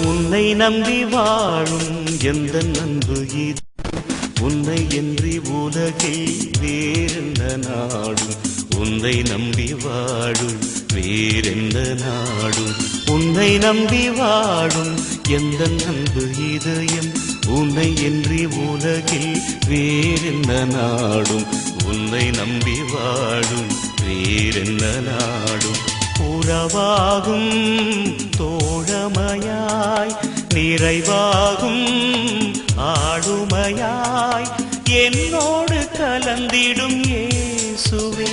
உன்னை நம்பி வாழும் எந்த அன்பு இது, உன்னை என்று உலகில் வேறெந்த நாடும், உன்னை நம்பி வாழும் வேறெந்த நாடும், உன்னை நம்பி வாழும் எந்த அன்பு இதயம், உன்னை என்று உலகில் வேறெந்த நாடும், உன்னை நம்பி வாழும் வேறெந்த நாடும். உறவாகும் தோழமையாய், நிறைவாகும் ஆளுமையாய், என்னோடு கலந்திடும் இயேசுவே.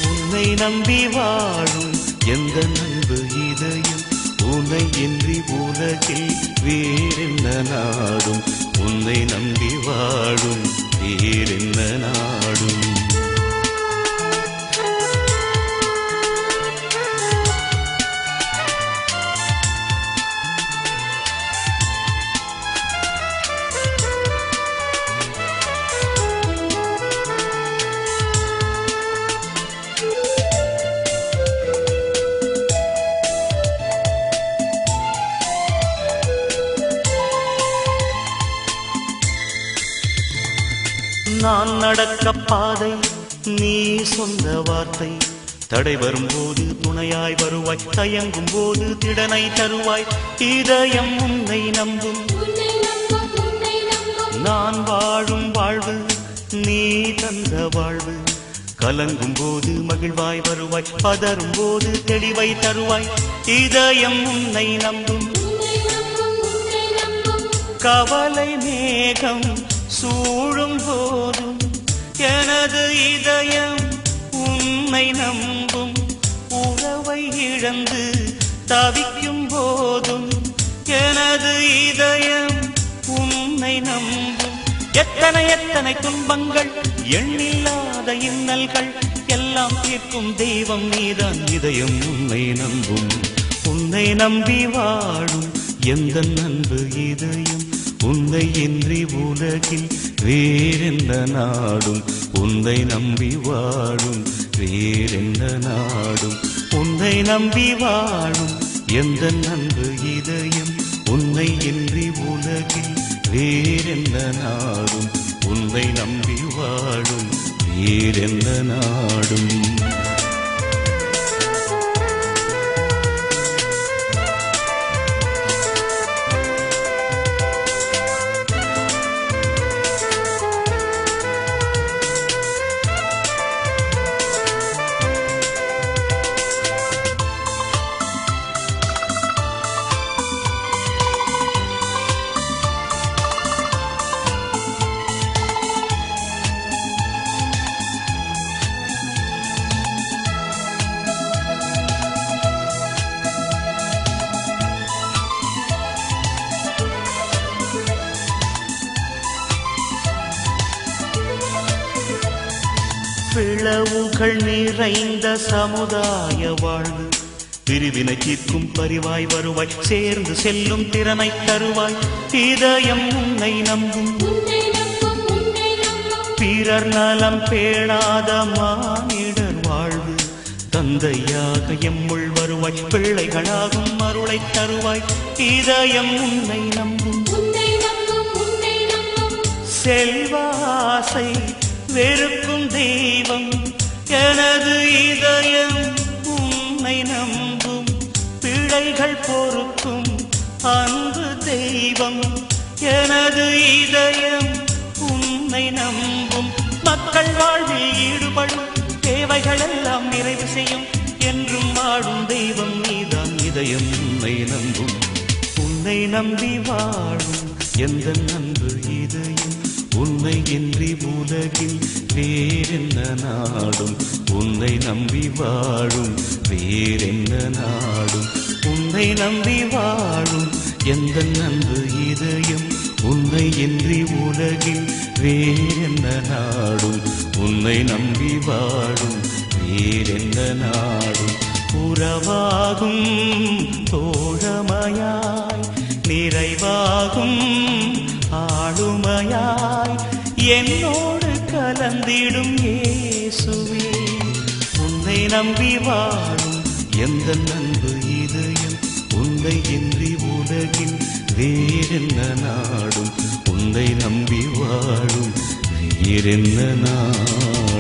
உன்னை நம்பி வாழும் எந்த அன்பு இதயம், உன்னை இன்றி உலகில் வேறென்ன நாடும், உன்னை நம்பி வாழும் வேறென்ன நாடும். நான் நடக்க பாதை, நீ சொந்த வார்த்தை, தடை வரும்போது துணையாய் வருவாய், தயங்கும் போது திடனை தருவாய், இதயம் உன்னை நம்பும். நான் வாழும் வாழ்வு நீ தந்த வாழ்வு, கலங்கும் போது மகிழ்வாய் வருவாய், பதறும் போது தெளிவை தருவாய், இதயம் உன்னை நம்பும். கவலை மேகம் சூழும் போதும் எனது இதயம் உன்னை நம்பும். உறவை இழந்து தவிக்கும் போதும் எனது இதயம் உன்னை நம்பும். எத்தனை எத்தனை துன்பங்கள், எண்ணில்லாத இன்னல்கள் எல்லாம் தீர்க்கும் தெய்வம் நீதான், இதயம் உன்னை நம்பும். உன்னை நம்பி வாழும் எந்த அன்பு இதயம், உன்னை இன்றி உலகில் வேறெந்த நாடும், உன்னை நம்பி வாழும் வேறெந்த நாடும், உன்னை நம்பி வாழும் எந்த அன்பு இதயம், உன்னை இன்றி உலகில் வேறெந்த நாடும், உன்னை நம்பி வாழும் வேறெந்த நாடும். பிளவுகள் நிறைந்த சமுதாய வாழ்வு, பிரிவினை தீர்க்கும் பரிவாய் வருவாய், சேர்ந்து செல்லும் திறனை தருவாய், இதயம் உன்னை நம்பும். பிறர் நலம் பேணாத மானிடர் வாழ்வு, தந்தையாக எம்முள் வருவாய், பிள்ளைகளாகும் அருளை தருவாய், இதயம் உன்னை நம்பும். செல்வாசை வெறுக்கும் தெய்வம் எனது இதயம் உன்னை நம்பும். பிழைகள் பொறுக்கும் அன்பு தெய்வம் எனது இதயம் உன்னை நம்பும். மக்கள் வாழ்வில் ஈடுபடும் தேவைகள் எல்லாம் நிறைவு செய்யும், என்றும் வாழும் தெய்வம் நீதான், இதயம் உன்னை நம்பும். உன்னை நம்பி வாழும் எந்த அன்பு இதயம், உன்னை இன்றி உலகில் வேறென்ன நாடும், உன்னை நம்பி வாழும் வேறென்ன நாடும், உன்னை நம்பி வாழும் எந்த அன்பு இதயம், உன்னை இன்றி உலகில் வேறென்ன நாடும், உன்னை நம்பி வாழும் வேறென்ன நாடும். உறவாகும் தோழமையாய், நிறைவாகும் ஆளுமையாய், என்னோடு கலந்திடும் இயேசுவே. உன்னை நம்பி வாழும் எந்த அன்பு இதயம், உன்னை உன்னை இன்றி உலகில் வேறென்ன நாடும் உன்னை நம்பி வாழும் வேறென்ன நாடும்